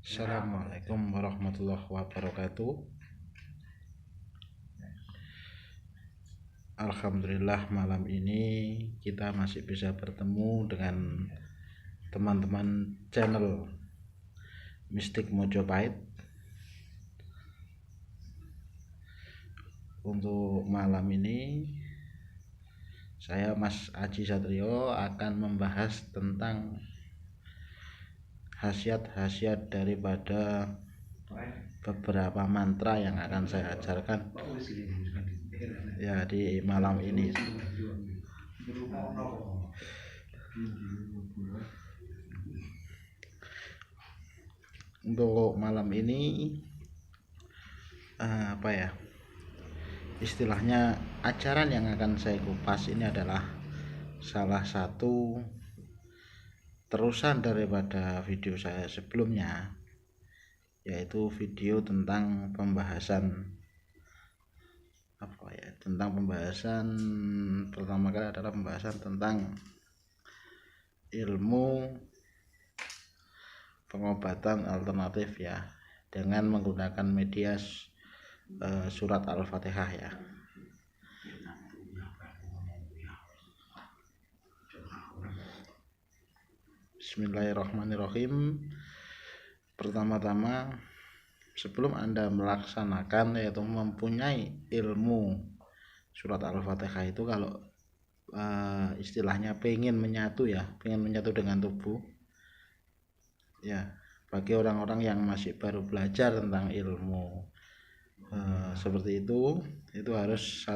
Assalamualaikum warahmatullahi wabarakatuh. Alhamdulillah malam ini kita masih bisa bertemu dengan teman-teman channel Mistik Mojopahit. Untuk malam ini saya Mas Aji Satrio akan membahas tentang khasiat-khasiat daripada beberapa mantra yang akan saya ajarkan ya di malam ini. Untuk malam ini istilahnya ajaran yang akan saya kupas ini adalah salah satu terusan daripada video saya sebelumnya, yaitu video tentang pembahasan pertama kali adalah pembahasan tentang ilmu pengobatan alternatif ya, dengan menggunakan media surat Al-Fatihah ya. Bismillahirrahmanirrahim. Pertama-tama, sebelum Anda melaksanakan, yaitu mempunyai ilmu surat Al-Fatihah itu, kalau istilahnya pengen menyatu dengan tubuh ya, bagi orang-orang yang masih baru belajar tentang ilmu seperti itu harus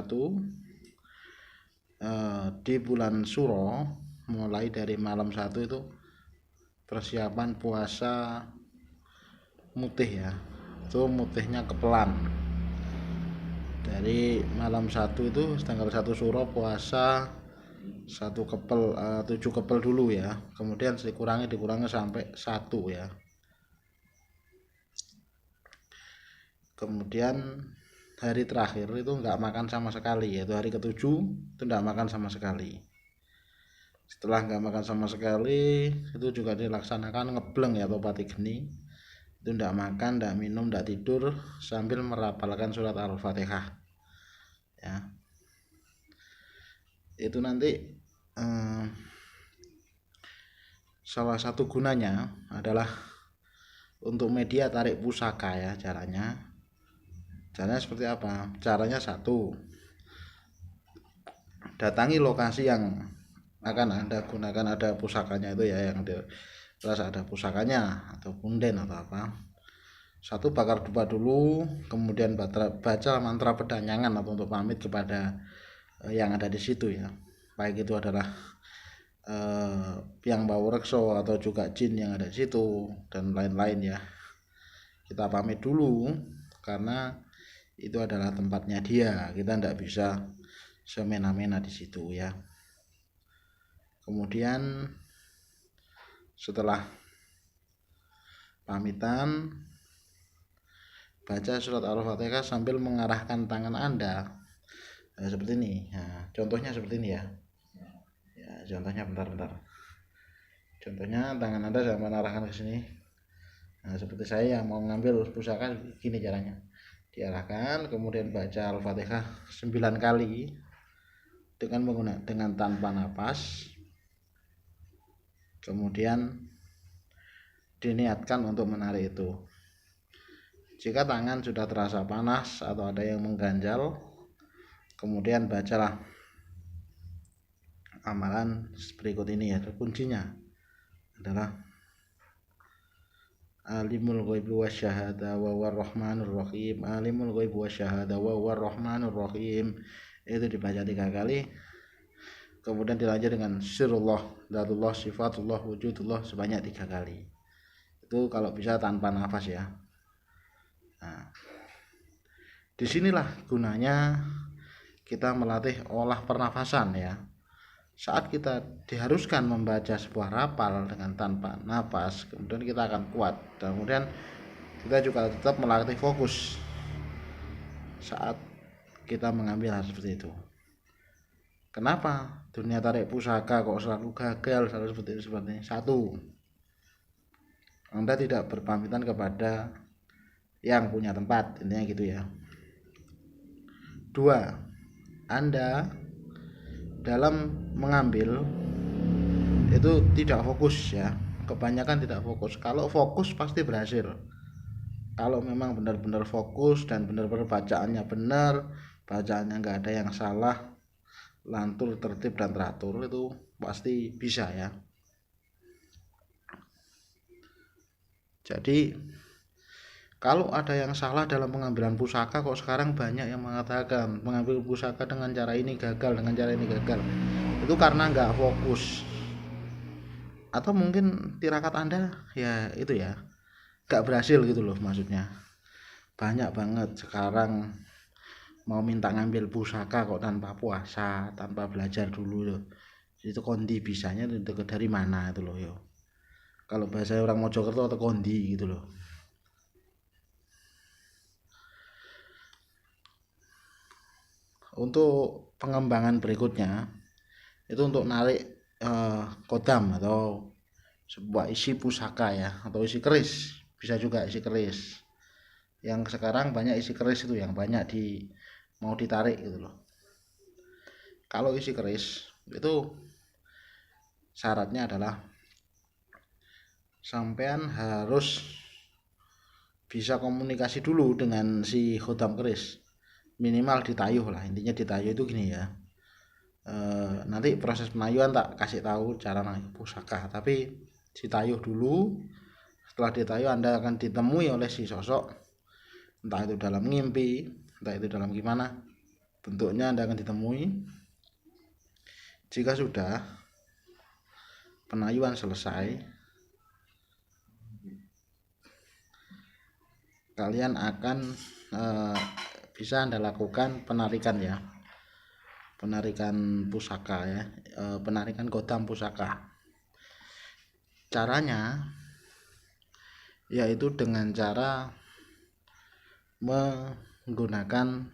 di bulan Suro, mulai dari malam 1 itu persiapan puasa mutih ya. Itu mutihnya kepelan. Dari malam 1 itu tanggal 1 Suro puasa 7 kepel dulu ya. Kemudian dikurangi sampai 1 ya. Kemudian hari terakhir itu enggak makan sama sekali, yaitu hari ke-7 itu enggak makan sama sekali. Setelah enggak makan sama sekali, itu juga dilaksanakan ngebleng ya, atau pati geni. Itu enggak makan, enggak minum, enggak tidur sambil merapalkan surat Al-Fatihah ya. Itu nanti salah satu gunanya adalah untuk media tarik pusaka ya. Caranya seperti apa? Caranya satu, datangi lokasi yang akan Anda gunakan, ada pusakanya itu ya, yang terasa ada pusakanya atau punden atau apa. Satu, bakar dupa dulu, kemudian baca mantra pedanyangan atau untuk pamit kepada yang ada di situ ya, baik itu adalah yang bawa rekso atau juga jin yang ada di situ dan lain-lain ya. Kita pamit dulu karena itu adalah tempatnya dia, kita tidak bisa semena-mena di situ ya. Kemudian setelah pamitan, baca surat Al-Fatihah sambil mengarahkan tangan Anda seperti ini. Nah, contohnya seperti ini ya. Contohnya bentar. Contohnya tangan Anda saya mengarahkan ke sini. Nah, seperti saya yang mau ngambil pusaka, gini caranya. Diarahkan, kemudian baca Al-Fatihah 9 kali dengan tanpa napas. Kemudian diniatkan untuk menarik itu. Jika tangan sudah terasa panas atau ada yang mengganjal, kemudian bacalah amalan berikut ini ya. Kuncinya adalah Alimul ghaibi wasyahada wa warrahmanur rahim. Alimul ghaibi wasyahada wa warrahmanur rahim. Itu dibaca 3 kali. Kemudian dilanjut dengan sirullah, dzatullah, sifatullah, wujudullah sebanyak 3 kali. Itu kalau bisa tanpa nafas ya. Nah, disinilah gunanya kita melatih olah pernafasan ya. Saat kita diharuskan membaca sebuah rapal dengan tanpa napas, kemudian kita akan kuat, dan kemudian kita juga tetap melatih fokus saat kita mengambil hal seperti itu. Kenapa dunia tarik pusaka kok selalu gagal, selalu seperti ini? Satu, Anda tidak berpamitan kepada yang punya tempat, intinya gitu ya. 2, Anda dalam mengambil itu tidak fokus ya, kebanyakan tidak fokus. Kalau fokus pasti berhasil. Kalau memang benar-benar fokus dan benar-benar bacaannya benar, bacaannya nggak ada yang salah, lantur, tertib dan teratur, itu pasti bisa ya. Jadi kalau ada yang salah dalam pengambilan pusaka, kok sekarang banyak yang mengatakan mengambil pusaka dengan cara ini gagal, dengan cara ini gagal, itu karena nggak fokus. Atau mungkin tirakat Anda ya itu ya nggak berhasil gitu loh, maksudnya. Banyak banget sekarang mau minta ngambil pusaka kok tanpa puasa, tanpa belajar dulu loh. Itu kondi bisanya dari mana itu loh yo. Kalau bahasa orang Mojokerto atau kondi gitu loh. Untuk pengembangan berikutnya itu untuk narik kodam atau sebuah isi pusaka ya, atau isi keris, bisa juga isi keris. Yang sekarang banyak isi keris itu yang banyak mau ditarik gitu loh. Kalau isi keris itu syaratnya adalah sampean harus bisa komunikasi dulu dengan si khodam keris, minimal ditayuh lah. Intinya ditayuh itu gini ya, nanti proses penayuhan tak kasih tahu cara nayuh pusaka, tapi ditayuh dulu. Setelah ditayuh Anda akan ditemui oleh si sosok, entah itu dalam mimpi, entah itu dalam gimana bentuknya, Anda akan ditemui. Jika sudah penayuhan selesai, kalian akan bisa Anda lakukan penarikan ya, penarikan pusaka ya, penarikan kodam pusaka. Caranya yaitu dengan cara menggunakan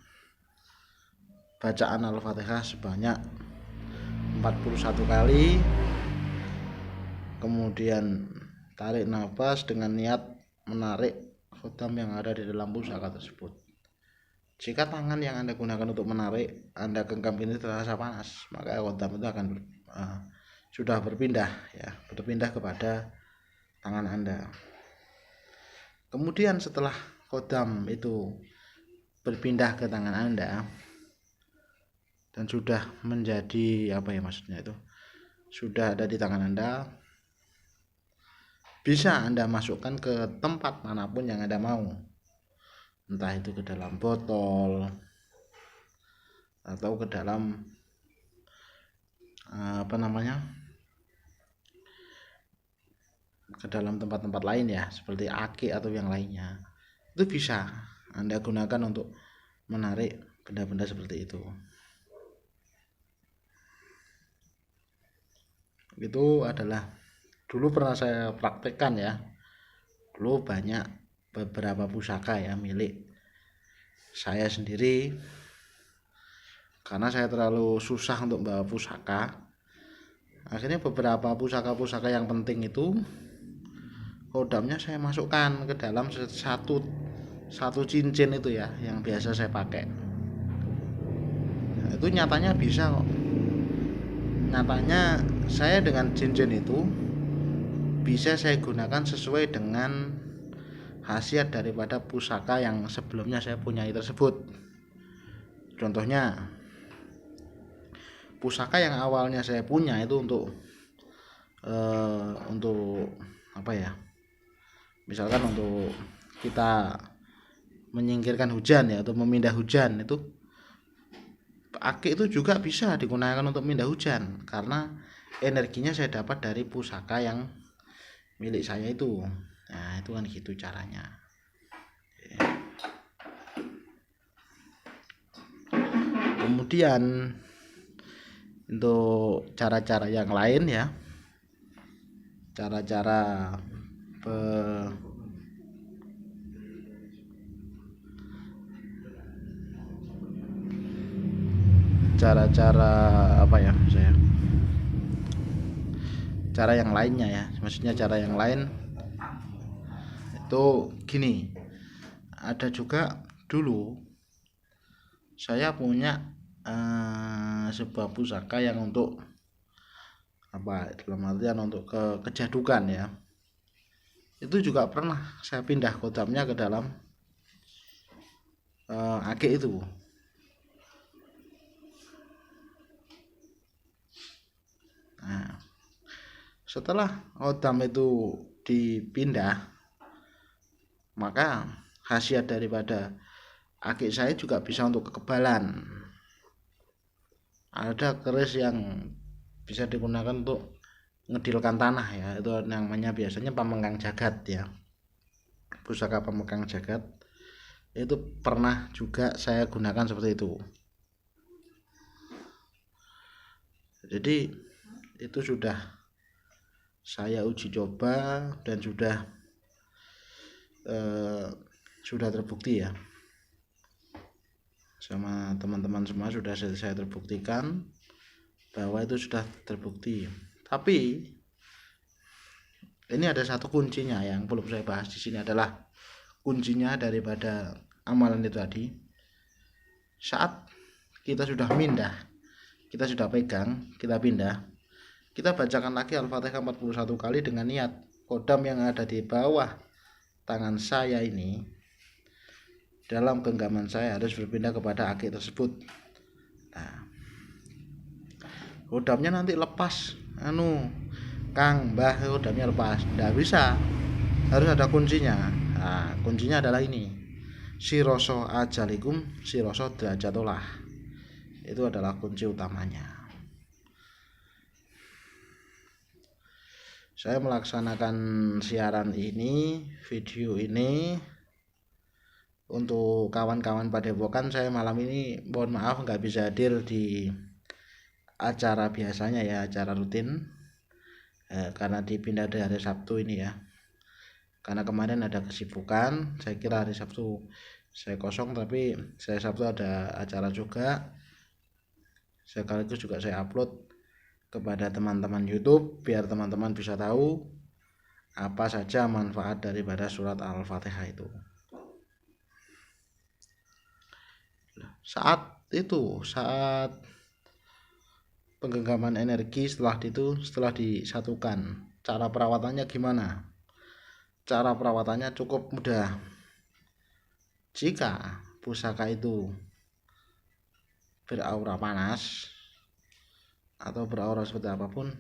bacaan Al-Fatihah sebanyak 41 kali, kemudian tarik nafas dengan niat menarik kodam yang ada di dalam pusaka tersebut. Jika tangan yang Anda gunakan untuk menarik Anda genggam ini terasa panas, maka kodam itu akan sudah berpindah kepada tangan Anda. Kemudian setelah kodam itu berpindah ke tangan Anda dan sudah menjadi sudah ada di tangan Anda, bisa Anda masukkan ke tempat manapun yang Anda mau, entah itu ke dalam botol atau ke dalam ke dalam tempat-tempat lain ya, seperti aki atau yang lainnya. Itu bisa Anda gunakan untuk menarik benda-benda seperti itu. Itu adalah dulu pernah saya praktekkan ya. Dulu banyak beberapa pusaka ya milik saya sendiri, karena saya terlalu susah untuk bawa pusaka. Akhirnya beberapa pusaka-pusaka yang penting itu kodamnya saya masukkan ke dalam satu cincin itu ya, yang biasa saya pakai. Nah, itu nyatanya bisa kok. Nyatanya saya dengan cincin itu bisa saya gunakan sesuai dengan khasiat daripada pusaka yang sebelumnya saya punyai tersebut. Contohnya, pusaka yang awalnya saya punya itu untuk misalkan untuk kita menyingkirkan hujan ya, atau memindah hujan, itu aki itu juga bisa digunakan untuk memindah hujan karena energinya saya dapat dari pusaka yang milik saya itu. Nah, itu kan gitu caranya. Kemudian untuk cara-cara yang lain ya, cara-cara cara yang lainnya ya, maksudnya cara yang lain Tuh gini, ada juga dulu saya punya sebuah pusaka yang untuk apa, dalam artian untuk kejadukan ya. Itu juga pernah saya pindah kodamnya ke dalam ake itu. Nah, setelah kodam itu dipindah, maka khasiat daripada ake saya juga bisa untuk kekebalan. Ada keris yang bisa digunakan untuk ngedilkan tanah ya, itu namanya biasanya Pamengkang Jagat ya, pusaka Pamengkang Jagat. Itu pernah juga saya gunakan seperti itu. Jadi itu sudah saya uji coba dan sudah terbukti ya, sama teman-teman semua sudah saya terbuktikan bahwa itu sudah terbukti. Tapi ini ada satu kuncinya yang belum saya bahas di sini, adalah kuncinya daripada amalan itu tadi. Saat kita sudah pindah, kita sudah pegang, kita pindah, kita bacakan lagi Al-Fatihah 41 kali dengan niat kodam yang ada di bawah tangan saya ini, dalam genggaman saya harus berpindah kepada ake tersebut. Nah, kodamnya nanti lepas, Kang, Mbah, kodamnya lepas, tidak bisa, harus ada kuncinya. Nah, kuncinya adalah ini, siroso ajalikum siroso derajatolah. Itu adalah kunci utamanya. Saya melaksanakan siaran ini, video ini untuk kawan-kawan Padepokan. Saya malam ini mohon maaf nggak bisa hadir di acara biasanya ya, acara rutin, karena dipindah dari hari Sabtu ini ya, karena kemarin ada kesibukan. Saya kira hari Sabtu saya kosong, tapi saya Sabtu ada acara juga, sekaligus juga saya upload kepada teman-teman YouTube biar teman-teman bisa tahu apa saja manfaat daripada surat Al-Fatihah itu. Saat penggenggaman energi setelah disatukan, cara perawatannya gimana? Cara perawatannya cukup mudah. Jika pusaka itu beraura panas atau beraura seperti apapun,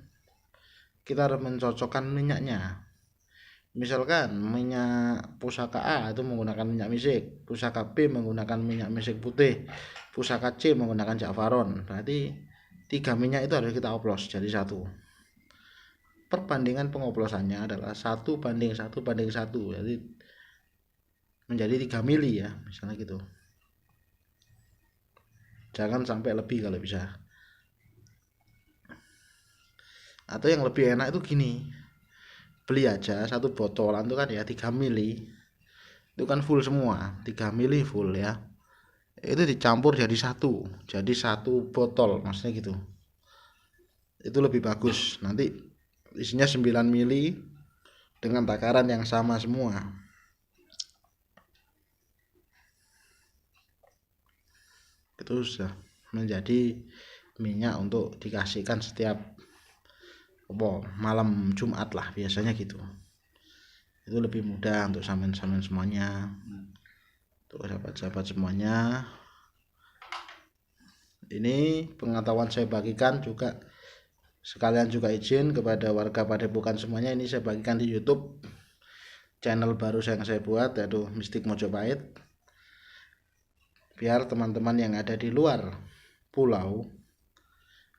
kita harus mencocokkan minyaknya. Misalkan minyak pusaka A itu menggunakan minyak misik, pusaka B menggunakan minyak misik putih, pusaka C menggunakan Ja'faron. Berarti 3 minyak itu harus kita oplos jadi satu. Perbandingan pengoplosannya adalah 1:1:1, jadi menjadi 3 mili ya, misalnya gitu. Jangan sampai lebih kalau bisa. Atau yang lebih enak itu gini, beli aja satu botolan itu kan ya 3 mili, itu kan full semua, 3 mili full ya, itu dicampur jadi satu botol, maksudnya gitu. Itu lebih bagus, nanti isinya 9 mili dengan takaran yang sama semua. Itu sudah menjadi minyak untuk dikasihkan setiap malam Jumat lah biasanya gitu. Itu lebih mudah untuk samen-samen semuanya, untuk sahabat-sahabat semuanya. Ini pengetahuan saya bagikan juga, sekalian juga izin kepada warga Padepokan semuanya, ini saya bagikan di YouTube channel baru yang saya buat, yaitu Mistik Mojopahit, biar teman-teman yang ada di luar pulau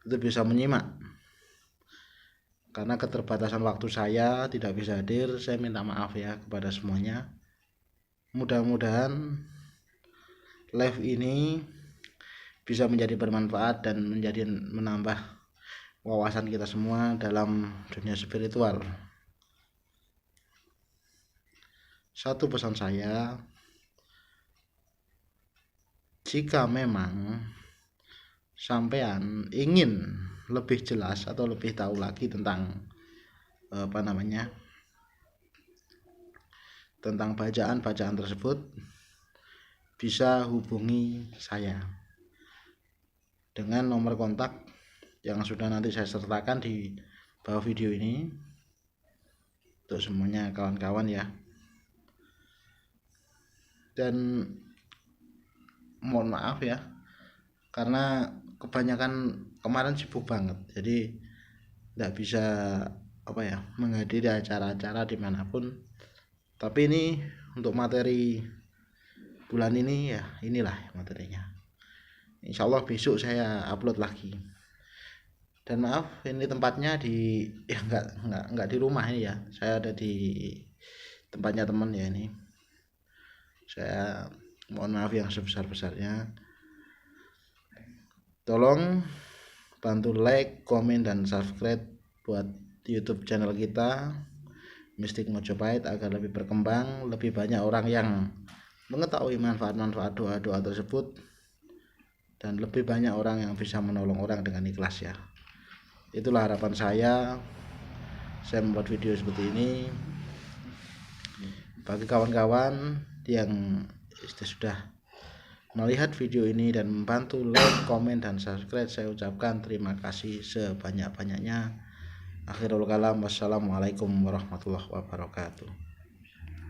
itu bisa menyimak. Karena keterbatasan waktu saya tidak bisa hadir, saya minta maaf ya kepada semuanya. Mudah-mudahan live ini bisa menjadi bermanfaat dan menambah wawasan kita semua dalam dunia spiritual. Satu pesan saya, jika memang sampean ingin lebih jelas atau lebih tahu lagi tentang tentang bacaan-bacaan tersebut, bisa hubungi saya dengan nomor kontak yang sudah nanti saya sertakan di bawah video ini untuk semuanya kawan-kawan ya. Dan mohon maaf ya, karena kebanyakan kemarin sibuk banget, jadi tidak bisa menghadiri acara-acara dimanapun. Tapi ini untuk materi bulan ini ya, inilah materinya. Insya Allah besok saya upload lagi. Dan maaf, ini tempatnya nggak di rumah ini ya, saya ada di tempatnya teman ya. Ini saya mohon maaf yang sebesar-besarnya. Tolong bantu like, komen, dan subscribe buat YouTube channel kita Mistik Mojopahit agar lebih berkembang, lebih banyak orang yang mengetahui manfaat-manfaat doa-doa tersebut, dan lebih banyak orang yang bisa menolong orang dengan ikhlas ya. Itulah harapan saya membuat video seperti ini. Bagi kawan-kawan yang sudah melihat video ini dan membantu like, komen, dan subscribe, saya ucapkan terima kasih sebanyak-banyaknya. Akhirul kalam, wassalamualaikum warahmatullahi wabarakatuh.